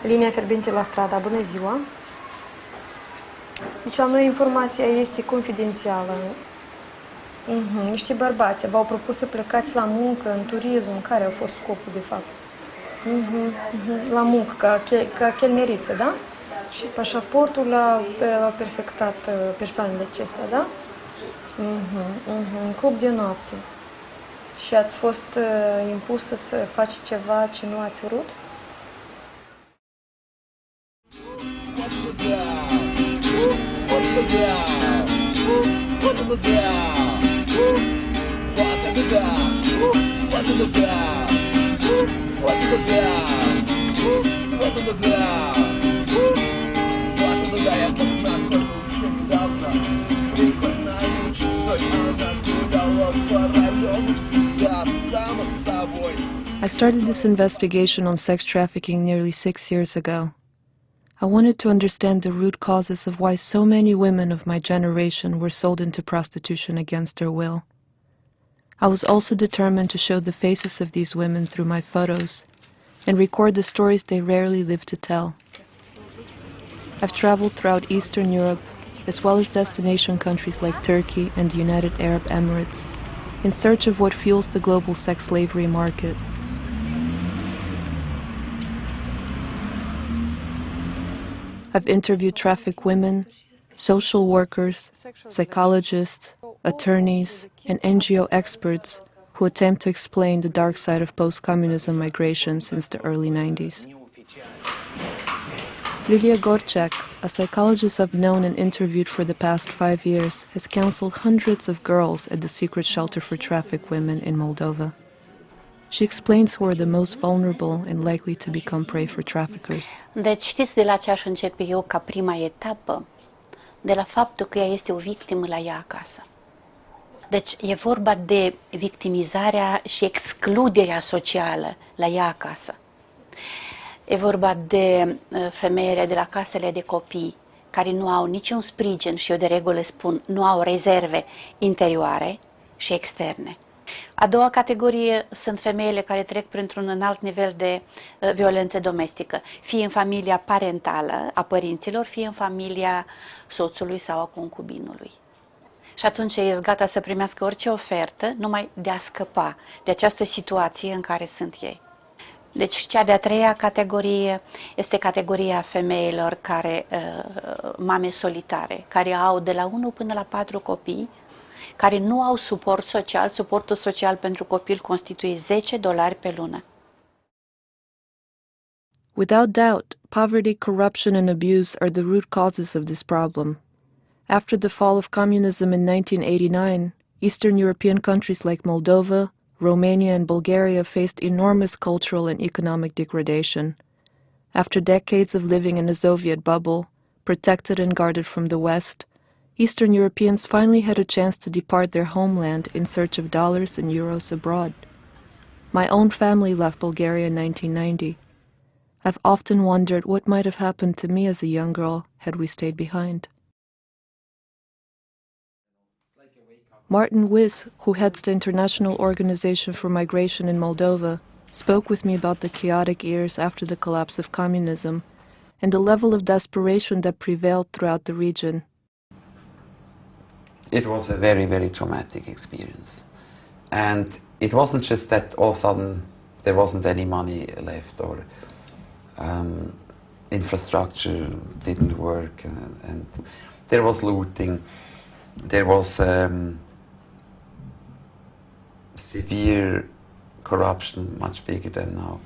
Linia fierbinte la Strada, bună ziua! Deci la noi informația este confidențială. Niște bărbați v-au propus să plecați la muncă, în turism. Care a fost scopul, de fapt? La muncă, ca chelneriță, da? Și pașaportul a perfectat persoanele acestea, da? Club de noapte. Și ați fost impusă să faci ceva ce nu ați vrut? I started this investigation on sex trafficking nearly 6 years ago. I wanted to understand the root causes of why so many women of my generation were sold into prostitution against their will. I was also determined to show the faces of these women through my photos and record the stories they rarely live to tell. I've traveled throughout Eastern Europe, as well as destination countries like Turkey and the United Arab Emirates, in search of what fuels the global sex slavery market. I've interviewed trafficked women, social workers, psychologists, attorneys, and NGO experts who attempt to explain the dark side of post-communism migration since the early 90s. Lilia Gorchak, a psychologist I've known and interviewed for the past 5 years, has counseled hundreds of girls at the secret shelter for trafficked women in Moldova. She explains who are the most vulnerable and likely to become prey for traffickers. Deci știți de la ce aș începe eu ca prima etapă? De la faptul că ea este o victimă la ea acasă. Deci e vorba de victimizarea și excluderea socială la ea acasă. E vorba de femeile de la casele de copii care nu au niciun sprijin și eu de regulă spun nu au rezerve interioare și externe. A doua categorie sunt femeile care trec printr-un înalt nivel de violență domestică, fie în familia parentală a părinților, fie în familia soțului sau a concubinului. Și atunci ești gata să primească orice ofertă numai de a scăpa de această situație în care sunt ei. Deci cea de-a treia categorie este categoria femeilor care, mame solitare, care au de la 1 până la 4 copii, care nu au suport social. Suportul social pentru copil constituie $10 pe lună. Without doubt, poverty, corruption, and abuse are the root causes of this problem. After the fall of communism in 1989, Eastern European countries like Moldova, Romania, and Bulgaria faced enormous cultural and economic degradation. After decades of living in a Soviet bubble, protected and guarded from the West, Eastern Europeans finally had a chance to depart their homeland in search of dollars and euros abroad. My own family left Bulgaria in 1990. I've often wondered what might have happened to me as a young girl had we stayed behind. Martin Wiss, who heads the International Organization for Migration in Moldova, spoke with me about the chaotic years after the collapse of communism and the level of desperation that prevailed throughout the region. It was a very, very traumatic experience. And it wasn't just that all of a sudden there wasn't any money left or infrastructure didn't work and there was looting, there was severe corruption, much bigger than now.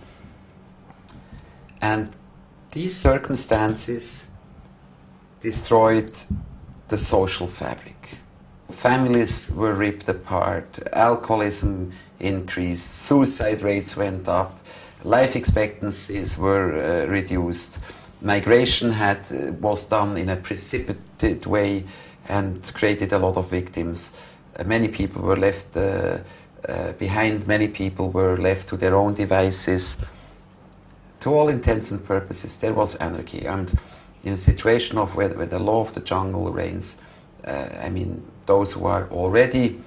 And these circumstances destroyed the social fabric. Families were ripped apart, alcoholism increased, suicide rates went up, life expectancies were reduced, migration was done in a precipitate way and created a lot of victims. Many people were left behind, many people were left to their own devices. To all intents and purposes, there was anarchy. And in a situation of where the law of the jungle reigns, I mean, those who are already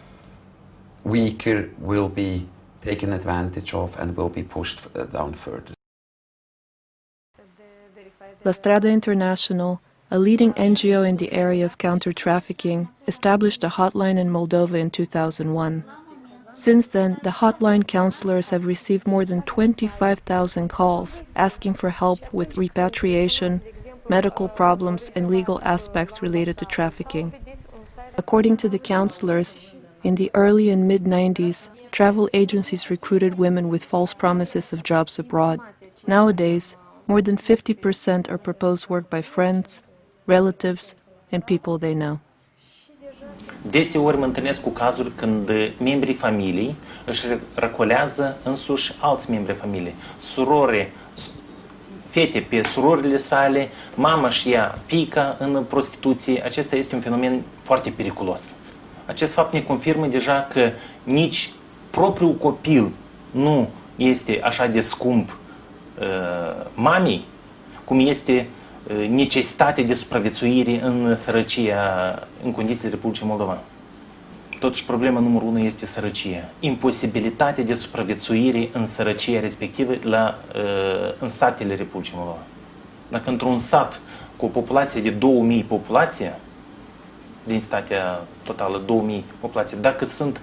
weaker will be taken advantage of and will be pushed down further. La Strada International, a leading NGO in the area of counter-trafficking, established a hotline in Moldova in 2001. Since then, the hotline counselors have received more than 25,000 calls asking for help with repatriation, medical problems, and legal aspects related to trafficking. According to the counselors, in the early and mid-90s, travel agencies recruited women with false promises of jobs abroad. Nowadays, more than 50% are proposed work by friends, relatives, and people they know. Deseori mă întâlnesc cu cazuri când membrii familiei își răcolează însuși alți membri familiei. Surore, fete pe surorile sale, mama și ia fiica în prostituție. Acesta este un fenomen foarte periculos. Acest fapt ne confirmă deja că nici propriul copil nu este așa de scump mamei, cum este necesitatea de supraviețuire în sărăcia, în condițiile Republicii Moldova. Totuși, problema numărul 1 este sărăcia. Imposibilitatea de supraviețuire în sărăcia respectivă în satele Republicii Moldova. Dacă într-un sat cu o populație de 2000 populație, densitatea totală 2000 populație, dacă sunt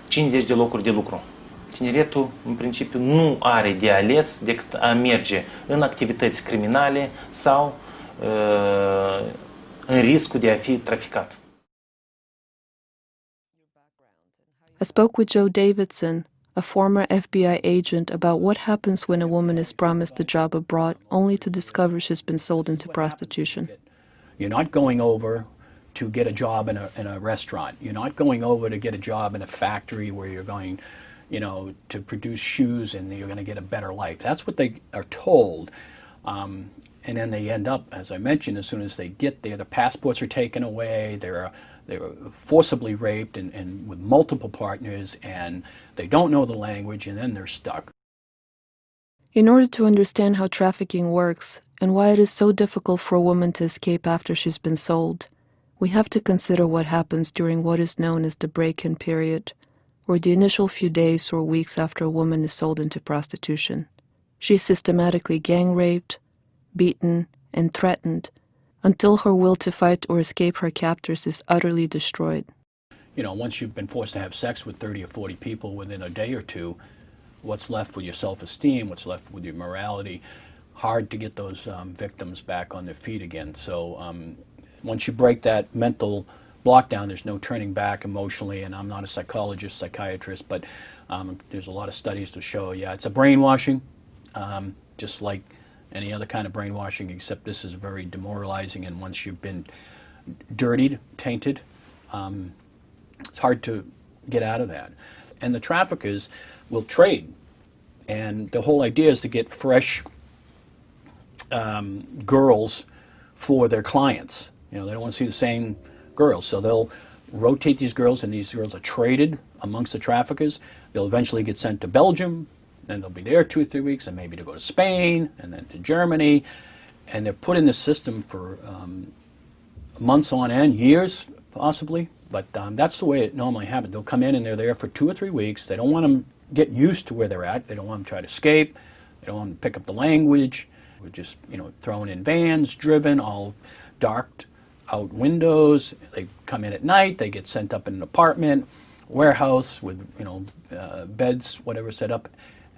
50 de locuri de lucru, tineretul, în principiu, nu are de ales decât a merge în activități criminale sau în riscul de a fi traficat. I spoke with Joe Davidson, a former FBI agent, about what happens when a woman is promised a job abroad only to discover she's been sold into prostitution. You're not going over to get a job in a restaurant. You're not going over to get a job in a factory where you're going, to produce shoes and you're going to get a better life. That's what they are told. And then they end up, as I mentioned, as soon as they get there, the passports are taken away, they're forcibly raped and with multiple partners, and they don't know the language, and then they're stuck. In order to understand how trafficking works and why it is so difficult for a woman to escape after she's been sold, we have to consider what happens during what is known as the break-in period, or the initial few days or weeks after a woman is sold into prostitution. She is systematically gang-raped, beaten, and threatened until her will to fight or escape her captors is utterly destroyed. Once you've been forced to have sex with 30 or 40 people within a day or two, what's left with your self-esteem, what's left with your morality? Hard to get those victims back on their feet again. So once you break that mental block down, there's no turning back emotionally, and I'm not a psychologist, psychiatrist, but there's a lot of studies to show, it's a brainwashing, just like any other kind of brainwashing, except this is very demoralizing, and once you've been dirtied, tainted, it's hard to get out of that. And the traffickers will trade, and the whole idea is to get fresh girls for their clients. They don't want to see the same girls, so they'll rotate these girls, and these girls are traded amongst the traffickers. They'll eventually get sent to Belgium, then they'll be there 2 or 3 weeks, and maybe to go to Spain, and then to Germany, and they're put in the system for months on end, years possibly, but that's the way it normally happens. They'll come in and they're there for 2 or 3 weeks. They don't want them to get used to where they're at. They don't want them to try to escape. They don't want them to pick up the language. We're just, thrown in vans, driven, all darked out windows. They come in at night. They get sent up in an apartment, warehouse with, beds, whatever set up,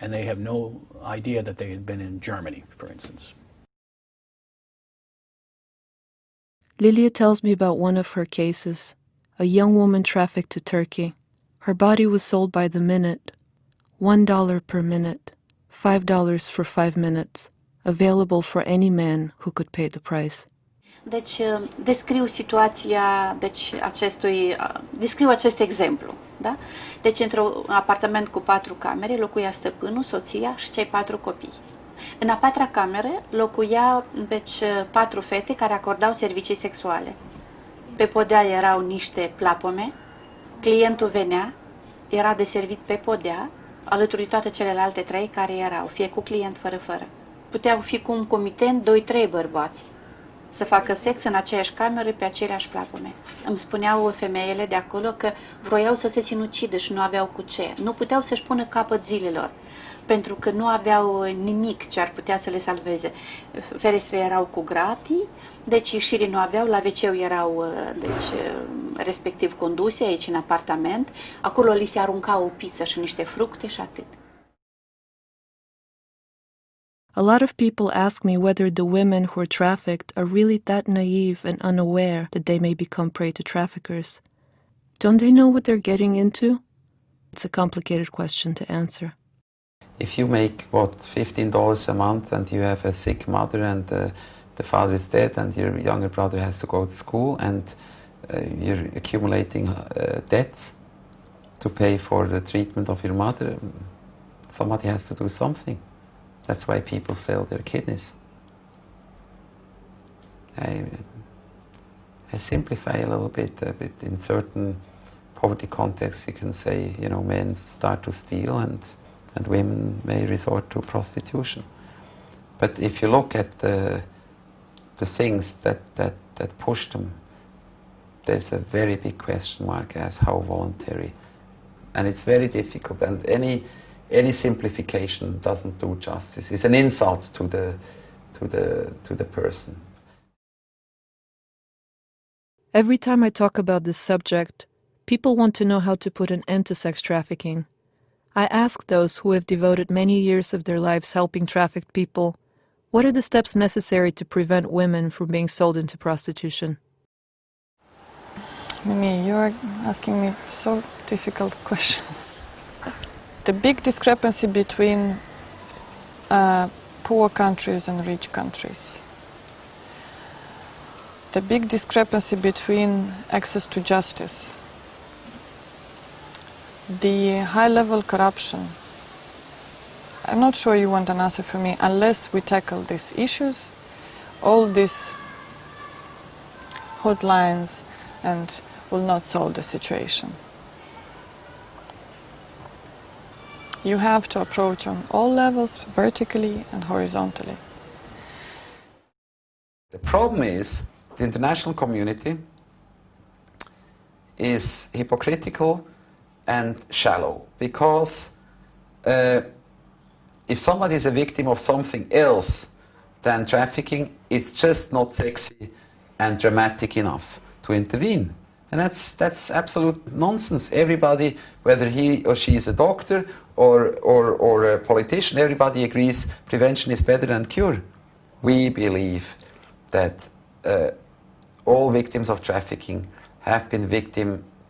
and they have no idea that they had been in Germany, for instance. Lilia tells me about one of her cases, a young woman trafficked to Turkey. Her body was sold by the minute, $1 per minute, $5 for 5 minutes, available for any man who could pay the price. Deci, descriu situația, descriu acest exemplu. Da? Deci, într-un apartament cu 4 camere, locuia stăpânul, soția și cei 4 copii. În a 4-a cameră locuia 4 fete care acordau servicii sexuale. Pe podea erau niște plapome, clientul venea, era deservit pe podea, alături de toate celelalte 3 care erau, fie cu client, fără. Puteau fi cu un comitent 2-3 bărbați să facă sex în aceeași cameră pe aceleași plapome. Îmi spuneau femeile de acolo că vroiau să se sinucidă și nu aveau cu ce. Nu puteau să-și pună capăt zilelor. pentru că nu aveau nimic ce ar putea să le salveze. Ferestrele erau cu gratii, deci ieșirii nu aveau, la WC erau respectiv conduse aici în apartament, acolo li se arunca o pizza și niște fructe și atât. A lot of people ask me whether the women who are trafficked are really that naive and unaware that they may become prey to traffickers. Don't they know what they're getting into? It's a complicated question to answer. If you make, $15 a month and you have a sick mother and the father is dead and your younger brother has to go to school and you're accumulating debts to pay for the treatment of your mother, somebody has to do something. That's why people sell their kidneys. I simplify a little bit, in certain poverty contexts you can say, men start to steal and women may resort to prostitution. But if you look at the things that push them, there's a very big question mark as how voluntary. And it's very difficult, and any simplification doesn't do justice. It's an insult to the person. Every time I talk about this subject, people want to know how to put an end to sex trafficking. I ask those who have devoted many years of their lives helping trafficked people, what are the steps necessary to prevent women from being sold into prostitution? Mimi, you're asking me so difficult questions. The big discrepancy between poor countries and rich countries. The big discrepancy between access to justice. The high-level corruption. I'm not sure you want an answer from me unless we tackle these issues, all these hotlines, and will not solve the situation. You have to approach on all levels, vertically and horizontally. The problem is the international community is hypocritical and shallow, because if somebody is a victim of something else than trafficking, it's just not sexy and dramatic enough to intervene. And that's absolute nonsense. Everybody, whether he or she is a doctor or a politician, everybody agrees prevention is better than cure. We believe that all victims of trafficking have been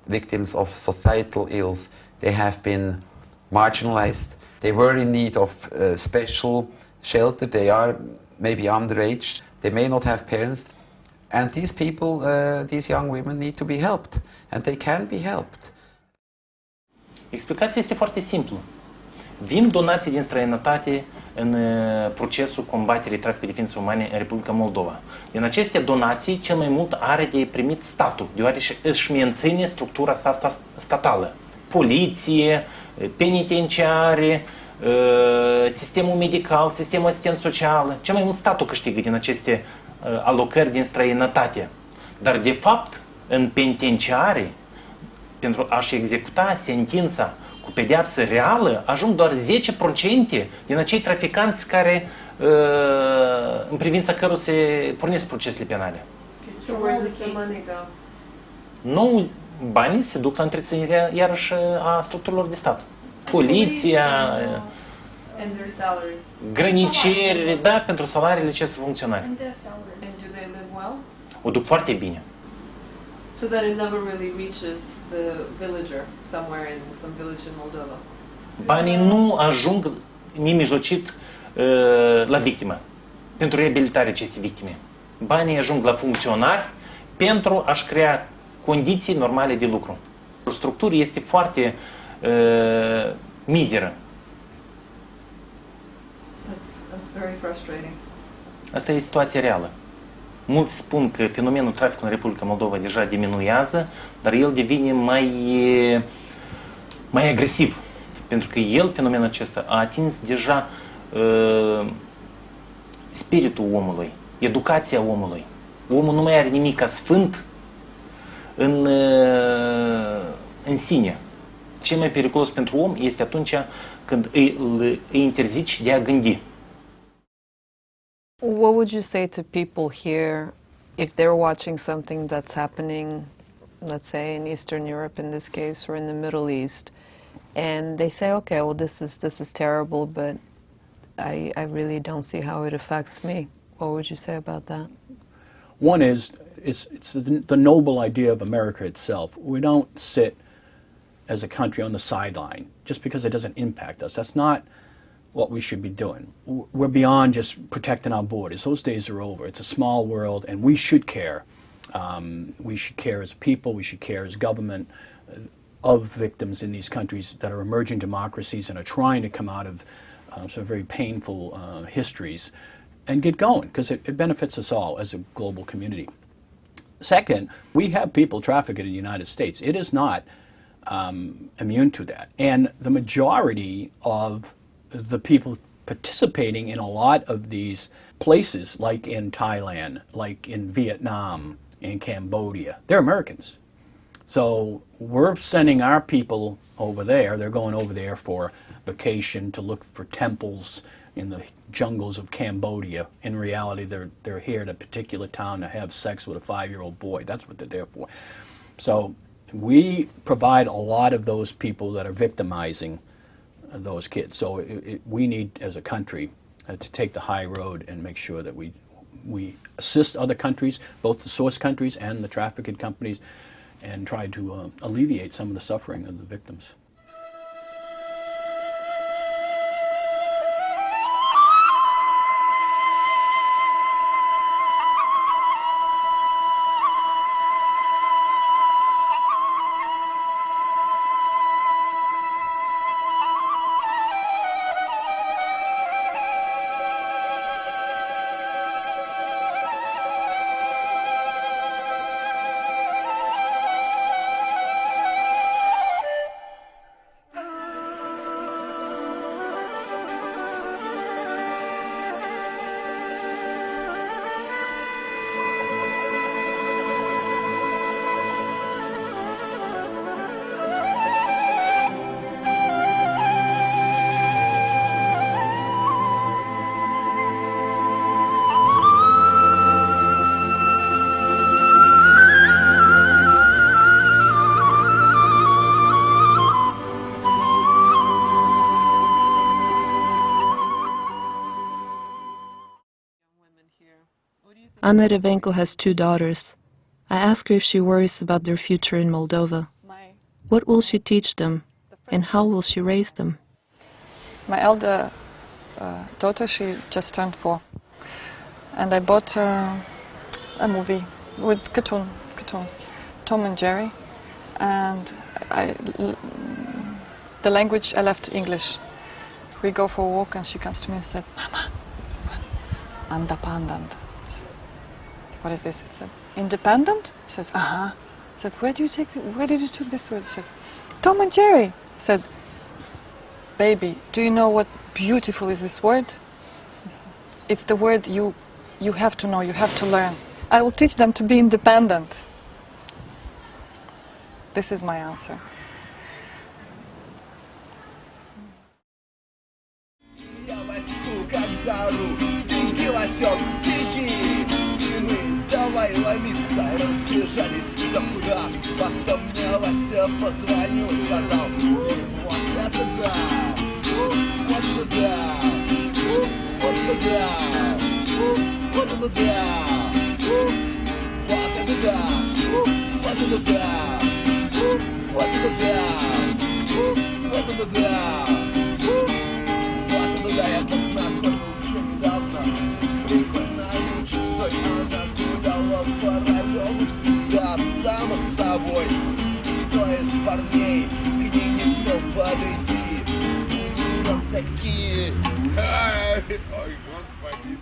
victims of societal ills. They have been marginalized. They were in need of special shelter. They are maybe underage. They may not have parents. And these people, these young women need to be helped. And they can be helped. Explicația este foarte simplă. Vin donații din străinătate în procesul combaterii traficului de ființe umane în Republica Moldova. Din aceste donații, cel mai mult are de primit statul, deoarece își menține structura sa statală. Poliție, penitenciare, sistemul medical, sistemul asistent social. Cel mai mult statul câștigă din aceste alocări din străinătate. Dar, de fapt, în penitenciare, pentru a-și executa sentința cu pedeapsă reală, ajung doar 10% din acei traficanți care, în privința cărora se pornesc procesele penale. So where does the money go? Nou, banii se duc la întreținerea, iarăși, a structurilor de stat. Poliția, And their salaries. grănicerile, da, pentru salariile acestor funcționari. And do they live well? O duc foarte bine. So that it never really reaches the villager somewhere in some village in Moldova. Banii nu ajung nemijlocit la victimă, pentru reabilitarea acestei victime. Banii ajung la funcționari pentru a-și crea condiții normale de lucru. Structura este foarte mizeră. That's very frustrating. Asta e situația reală. Mulți spun că fenomenul traficului în Republica Moldova deja diminuează, dar el devine mai agresiv. Pentru că fenomenul acesta, a atins deja spiritul omului, educația omului. Omul nu mai are nimic ca sfânt în sine. Cel mai periculos pentru om este atunci când îi interzici de a gândi. What would you say to people here if they're watching something that's happening, let's say in Eastern Europe in this case, or in the Middle East, and they say, okay, well this is terrible, but I really don't see how it affects me. What would you say about that? One is, it's the noble idea of America itself. We don't sit as a country on the sideline just because it doesn't impact us. That's not what we should be doing. We're beyond just protecting our borders. Those days are over. It's a small world, and we should care. We should care as people. We should care as government of victims in these countries that are emerging democracies and are trying to come out of some very painful histories and get going, because it benefits us all as a global community. Second, we have people trafficked in the United States. It is not immune to that. And the majority of the people participating in a lot of these places, like in Thailand, like in Vietnam, in Cambodia, they're Americans. So we're sending our people over there. They're going over there for vacation, to look for temples in the jungles of Cambodia. In reality, they're here at a particular town to have sex with a 5-year-old boy. That's what they're there for. So we provide a lot of those people that are victimizing those kids. So we need, as a country, to take the high road and make sure that we assist other countries, both the source countries and the trafficking companies, and try to alleviate some of the suffering of the victims. Anna Revenko has 2 daughters. I ask her if she worries about their future in Moldova. What will she teach them, and how will she raise them? My elder daughter, she just turned 4, and I bought a movie with cartoons, Tom and Jerry, and the language I left English. We go for a walk, and she comes to me and said, "Mama, independent." What is this? I said, "Independent?" She says, "Uh-huh." I said, where did you take this word? She said, "Tom and Jerry." I said, "Baby, do you know what beautiful is this word? It's the word you have to know, you have to learn. I will teach them to be independent." This is my answer. Давай ломиться, разбежались туда-куда. Потом мне Вася позвонил, сказал: вот это да, вот это да, вот это да, вот это да, вот это да, вот это да, вот это да, вот это да, вот это да, я познакомился недавно. Прикольно, часой она гуляла по району всегда сама с собой. Никто из парней к ней не смел подойти. У нее такие... Ой, господи,